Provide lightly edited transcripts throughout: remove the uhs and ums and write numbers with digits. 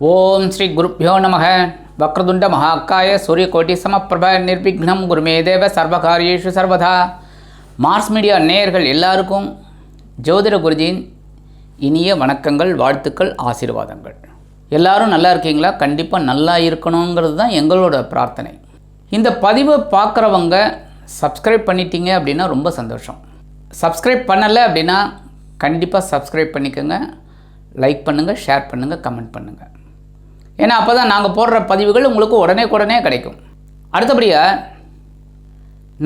ஓம் ஸ்ரீ குருப்யோ நமக. வக்ரதுண்ட மகாக்காய சூரியகோட்டி சமப்பிரப நிர்விக்னம் குருமே தேவ சர்வகாரியேஷு சர்வதா. மார்ஸ் மீடியா நேயர்கள் எல்லாருக்கும் ஜோதிட குருஜியின் இனிய வணக்கங்கள், வாழ்த்துக்கள், ஆசீர்வாதங்கள். எல்லாரும் நல்லா இருக்கீங்களா? கண்டிப்பாக நல்லா இருக்கணுங்கிறது தான் எங்களோட பிரார்த்தனை. இந்த பதிவை பார்க்குறவங்க சப்ஸ்கிரைப் பண்ணிட்டீங்க அப்படின்னா ரொம்ப சந்தோஷம். சப்ஸ்கிரைப் பண்ணலை அப்படின்னா கண்டிப்பாக சப்ஸ்கிரைப் பண்ணிக்கோங்க, லைக் பண்ணுங்கள், ஷேர் பண்ணுங்கள், கமெண்ட் பண்ணுங்கள். ஏன்னா அப்போ தான் நாங்கள் போடுற பதிவுகள் உங்களுக்கு உடனே கிடைக்கும். அடுத்தபடியாக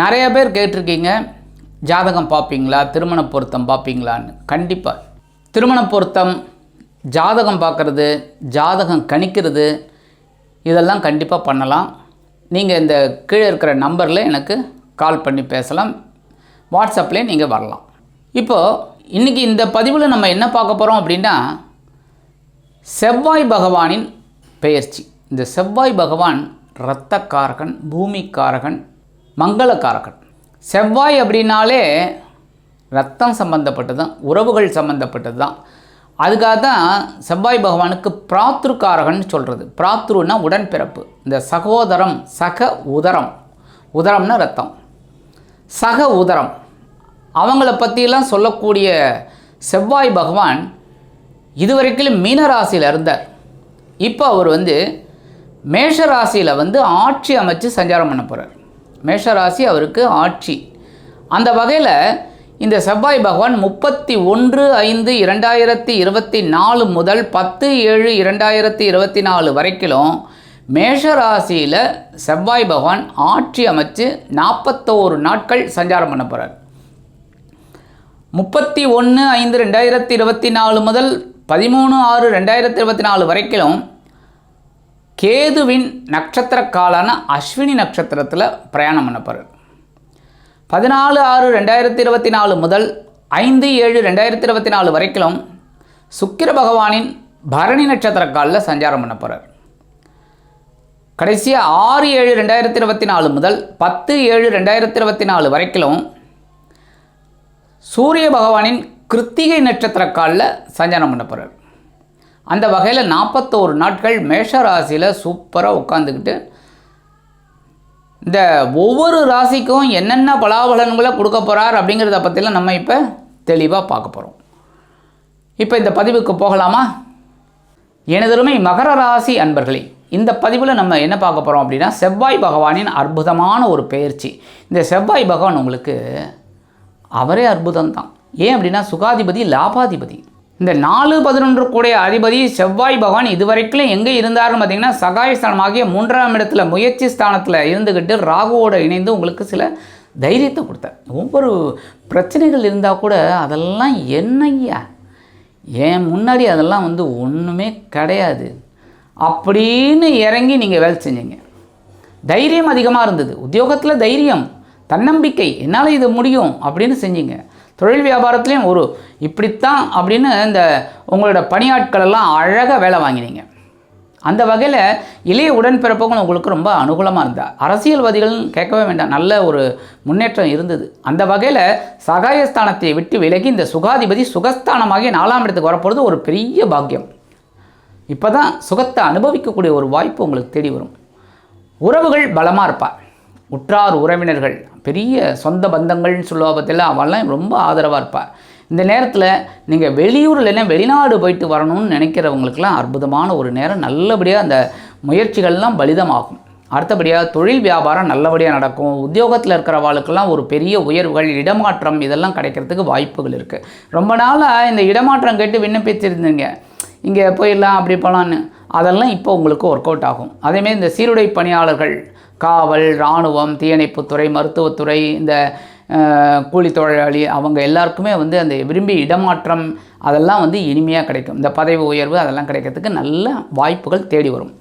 நிறைய பேர் கேட்டிருக்கீங்க, ஜாதகம் பார்ப்பீங்களா, திருமண பொருத்தம் பார்ப்பீங்களான்னு. கண்டிப்பாக திருமண பொருத்தம், ஜாதகம் பார்க்குறது, ஜாதகம் கணிக்கிறது, இதெல்லாம் கண்டிப்பாக பண்ணலாம். நீங்கள் இந்த கீழே இருக்கிற நம்பரில் எனக்கு கால் பண்ணி பேசலாம், வாட்ஸ்அப்லேயே நீங்கள் வரலாம். இப்போது இன்றைக்கி இந்த பதிவில் நம்ம என்ன பார்க்க போகிறோம் அப்படின்னா, செவ்வாய் பகவானின் பெயர்ச்சி. இந்த செவ்வாய் பகவான் இரத்தக்காரகன், பூமிக்காரகன், மங்களக்காரகன். செவ்வாய் அப்படின்னாலே ரத்தம் சம்பந்தப்பட்டது தான், உறவுகள் சம்பந்தப்பட்டது தான். அதுக்காக தான் செவ்வாய் பகவானுக்கு பிராத்ருக்காரகன் சொல்கிறது. பிராத்ருன்னா உடன்பிறப்பு. இந்த சகோதரம், சக உதரம், உதரம்னா ரத்தம், சக உதரம், அவங்கள பற்றியெல்லாம் சொல்லக்கூடிய செவ்வாய் பகவான் இதுவரைக்கும் மீன ராசியில் இருந்தார். இப்போ அவர் மேஷ ராசியில் ஆட்சி அமைச்சு சஞ்சாரம் பண்ண போகிறார். மேஷ ராசி அவருக்கு ஆட்சி. அந்த வகையில் இந்த செவ்வாய் பகவான் 31/5/2024 முதல் 10/7/2024 வரைக்கும் மேஷ ராசியில் செவ்வாய் பகவான் ஆட்சி அமைச்சு 41 நாட்கள் சஞ்சாரம் பண்ண போகிறார். 31/5/2024 முதல் 13/6/2024 வரைக்கும் கேதுவின் நட்சத்திர காலான அஸ்வினி நட்சத்திரத்தில் பிரயாணம் பண்ண போகிறார். 14/6/2024 முதல் 5/7/2024 வரைக்கும் சுக்கிர பகவானின் பரணி நட்சத்திர காலில் சஞ்சாரம் பண்ண போகிறார். கடைசியாக 6/7/2024 முதல் 10/7/2024 வரைக்கும் சூரிய பகவானின் கிருத்திகை நட்சத்திர காலில் சஞ்சாரம் பண்ண போகிறார். அந்த வகையில் 41 நாட்கள் மேஷ ராசியில் சூப்பராக உட்காந்துக்கிட்டு இந்த ஒவ்வொரு ராசிக்கும் என்னென்ன பலாபலன்களை கொடுக்க போகிறார் அப்படிங்கிறத பற்றிலாம் நம்ம இப்போ தெளிவாக பார்க்க போகிறோம். இப்போ இந்த பதிவுக்கு போகலாமா? எனதருமை மகர ராசி அன்பர்களே, இந்த பதிவில் நம்ம என்ன பார்க்க போகிறோம் அப்படின்னா, செவ்வாய் பகவானின் அற்புதமான ஒரு பெயர்ச்சி. இந்த செவ்வாய் பகவான் உங்களுக்கு அவரே அற்புதம் தான். ஏன் அப்படின்னா சுகாதிபதி, லாபாதிபதி. இந்த 4-11 கூடிய அதிபதி செவ்வாய் பகவான் இதுவரைக்கும் எங்கே இருந்தார்னு பார்த்தீங்கன்னா, சகாயஸ்தானமாகிய 3ஆம் இடத்துல முயற்சி ஸ்தானத்தில் இருந்துக்கிட்டு ராகுவோடு இணைந்து உங்களுக்கு சில தைரியத்தை கொடுத்தார். ஒவ்வொரு பிரச்சனைகள் இருந்தால் கூட அதெல்லாம் என்னையா, ஏன் முன்னாடி அதெல்லாம் ஒன்றுமே கிடையாது அப்படின்னு இறங்கி நீங்கள் வேலை செஞ்சீங்க. தைரியம் அதிகமாக இருந்தது. உத்தியோகத்தில் தைரியம், தன்னம்பிக்கை, என்னால் இது முடியும் அப்படின்னு செஞ்சீங்க. தொழில் வியாபாரத்துலேயும் ஒரு இப்படித்தான் அப்படின்னு இந்த உங்களோட பணியாட்களெல்லாம் அழகாக வேலை வாங்கினீங்க. அந்த வகையில் இளைய உடன்பிறப்புகள் உங்களுக்கு ரொம்ப அனுகூலமாக இருந்தால், அரசியல்வாதிகள் கேட்கவே வேண்டாம், நல்ல ஒரு முன்னேற்றம் இருந்தது. அந்த வகையில் சகாயஸ்தானத்தை விட்டு விலகி இந்த சுகாதிபதி சுகஸ்தானமாகி 4ஆம் இடத்துக்கு வரப்போகிறது ஒரு பெரிய பாக்கியம். இப்போ தான் சுகத்தை அனுபவிக்கக்கூடிய ஒரு வாய்ப்பு உங்களுக்கு தேடி வரும். உறவுகள் பலமாக இருப்பாள். உற்றார் உறவினர்கள், பெரிய சொந்த பந்தங்கள்னு சொல்லுவா பற்றிலாம் அவெல்லாம் ரொம்ப ஆதரவாக இருப்பாள். இந்த நேரத்தில் நீங்கள் வெளியூர் இல்லைன்னா வெளிநாடு போயிட்டு வரணும்னு நினைக்கிறவங்களுக்கெல்லாம் அற்புதமான ஒரு நேரம். நல்லபடியாக அந்த முயற்சிகள்லாம் பலிதமாகும். அடுத்தபடியாக தொழில் வியாபாரம் நல்லபடியாக நடக்கும். உத்தியோகத்தில் இருக்கிறவாளுக்கெல்லாம் ஒரு பெரிய உயர்வுகள், இடமாற்றம் இதெல்லாம் கிடைக்கிறதுக்கு வாய்ப்புகள் இருக்குது. ரொம்ப நாளாக இந்த இடமாற்றம் கேட்டு விண்ணப்பிச்சிருந்தீங்க, இங்கே போயிடலாம் அப்படி போகலான்னு, அதெல்லாம் இப்போ உங்களுக்கு ஒர்க் அவுட் ஆகும். அதேமாதிரி இந்த சீருடை பணியாளர்கள், காவல், இராணுவம், தீயணைப்புத்துறை, மருத்துவத்துறை, இந்த கூலி தொழிலாளி, அவங்க எல்லாருக்குமே அந்த விரும்பி இடமாற்றம் அதெல்லாம் இனிமையாக கிடைக்கும். இந்த பதவி உயர்வு அதெல்லாம் கிடைக்கிறதுக்கு நல்ல வாய்ப்புகள் தேடி வரும்.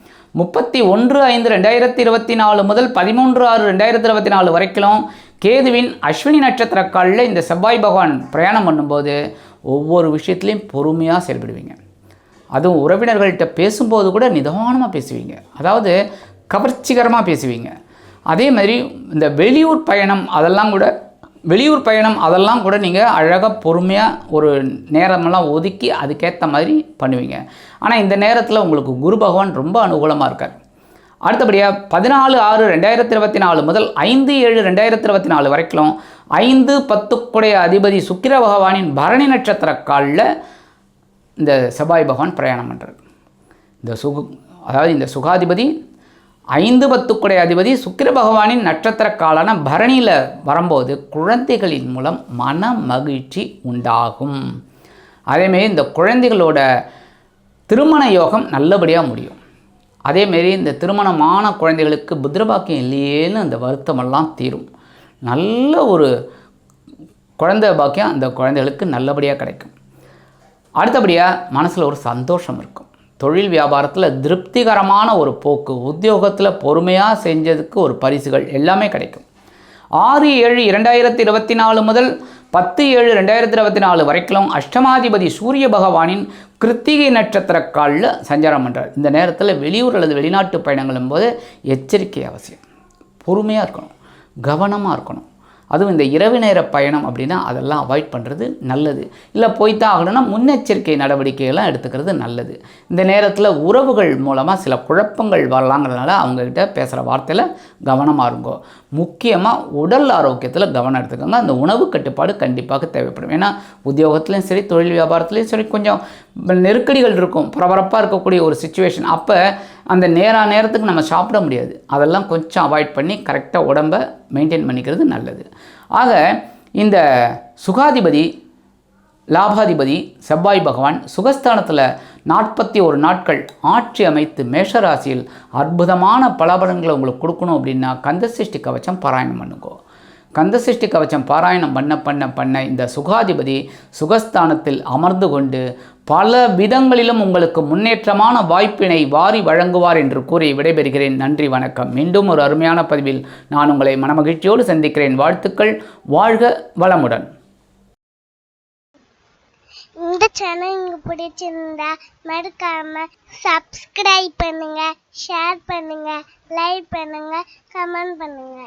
31/5/2024 முதல் 13/6/2024 வரைக்கும் கேதுவின் அஸ்வினி நட்சத்திர காலில் இந்த செவ்வாய் பகவான் பிரயாணம் பண்ணும்போது ஒவ்வொரு விஷயத்துலையும் பொறுமையாக செயல்படுவீங்க. அதுவும் உறவினர்கள்ட்ட பேசும்போது கூட நிதானமாக பேசுவீங்க, அதாவது கவர்ச்சிகரமாக பேசுவீங்க. அதே மாதிரி இந்த வெளியூர் பயணம் அதெல்லாம் கூட வெளியூர் பயணம் அதெல்லாம் கூட நீங்கள் அழகாக பொறுமையாக ஒரு நேரமெல்லாம் ஒதுக்கி அதுக்கேற்ற மாதிரி பண்ணுவீங்க. ஆனால் இந்த நேரத்தில் உங்களுக்கு குரு பகவான் ரொம்ப அனுகூலமாக இருக்கார். அடுத்தபடியாக 14/6/2024 முதல் 5/7/2024 வரைக்கும் 5-10 அதிபதி சுக்கிர பகவானின் பரணி நட்சத்திர காலில் இந்த செவ்வாய் பகவான் பிரயாணம் பண்ணுறார். அதாவது இந்த சுகாதிபதி 5-10 அதிபதி சுக்கிர பகவானின் நட்சத்திர காலான பரணியில் வரும்போது குழந்தைகளின் மூலம் மன மகிழ்ச்சி உண்டாகும். அதேமாரி இந்த குழந்தைகளோட திருமண யோகம் நல்லபடியாக முடியும். அதேமாரி இந்த திருமணமான குழந்தைகளுக்கு புத்திரபாக்கியம் இல்லையேன்னு அந்த வருத்தமெல்லாம் தீரும். நல்ல ஒரு குழந்தை பாக்கியம் அந்த குழந்தைகளுக்கு நல்லபடியாக கிடைக்கும். அடுத்தபடியாக மனசில் ஒரு சந்தோஷம் இருக்கும். தொழில் வியாபாரத்தில் திருப்திகரமான ஒரு போக்கு, உத்தியோகத்தில் பொறுமையாக செஞ்சதுக்கு ஒரு பரிசுகள் எல்லாமே கிடைக்கும். 6/7/2024 முதல் 10/7/2024 வரைக்கும் அஷ்டமாதிபதி சூரிய பகவானின் கிருத்திகை நட்சத்திர காலில் சஞ்சாரம் பண்ணுறார். இந்த நேரத்தில் வெளியூர் அல்லது வெளிநாட்டு பயணங்களும் போது எச்சரிக்கை அவசியம். பொறுமையாக இருக்கணும், கவனமாக இருக்கணும். அதுவும் இந்த இரவு நேர பயணம் அப்படின்னா அதெல்லாம் அவாய்ட் பண்ணுறது நல்லது. இல்லை போய்த்தான் ஆகணும்னா முன்னெச்சரிக்கை நடவடிக்கைகள்லாம் எடுத்துக்கிறது நல்லது. இந்த நேரத்தில் உறவுகள் மூலமாக சில குழப்பங்கள் வரலாங்கிறதுனால அவங்கக்கிட்ட பேசுகிற வார்த்தையில் கவனமாக இருங்கோ. முக்கியமாக உடல் ஆரோக்கியத்தில் கவனம் எடுத்துக்கோங்க. அந்த உணவு கட்டுப்பாடு கண்டிப்பாக தேவைப்படும். ஏன்னா உத்தியோகத்துலேயும் சரி தொழில் வியாபாரத்துலேயும் சரி கொஞ்சம் நெருக்கடிகள் இருக்கும், பரபரப்பாக இருக்கக்கூடிய ஒரு சுச்சுவேஷன். அப்போ அந்த நேரத்துக்கு நம்ம சாப்பிட முடியாது. அதெல்லாம் கொஞ்சம் அவாய்ட் பண்ணி கரெக்டாக உடம்பை மெயின்டைன் பண்ணிக்கிறது நல்லது. ஆக இந்த சுகாதிபதி லாபாதிபதி செவ்வாய் பகவான் சுகஸ்தானத்தில் 41 நாட்கள் ஆட்சி அமைத்து மேஷராசியில் அற்புதமான பலபலன்களை உங்களுக்கு கொடுக்கணும் அப்படின்னா கந்தசஷ்டி கவச்சம் பாராயணம் பண்ணுங்கோ. கந்தசஷ்டி கவச்சம் பாராயணம் பண்ண இந்த சுகாதிபதி சுகஸ்தானத்தில் அமர்ந்து கொண்டு பல விதங்களிலும் உங்களுக்கு முன்னேற்றமான வாய்ப்பினை வாரி வழங்குவார் என்று கூறி விடைபெறுகிறேன். நன்றி, வணக்கம். மீண்டும் ஒரு அருமையான பதிவில் நான் உங்களை மனமகிழ்ச்சியோடு சந்திக்கிறேன். வாழ்த்துக்கள். வாழ்க வளமுடன். இந்த சேனல் உங்களுக்கு பிடிச்சிருந்தா மறக்காம சப்ஸ்கிரைப் பண்ணுங்க, ஷேர் பண்ணுங்க, லைக் பண்ணுங்க, கமெண்ட் பண்ணுங்க.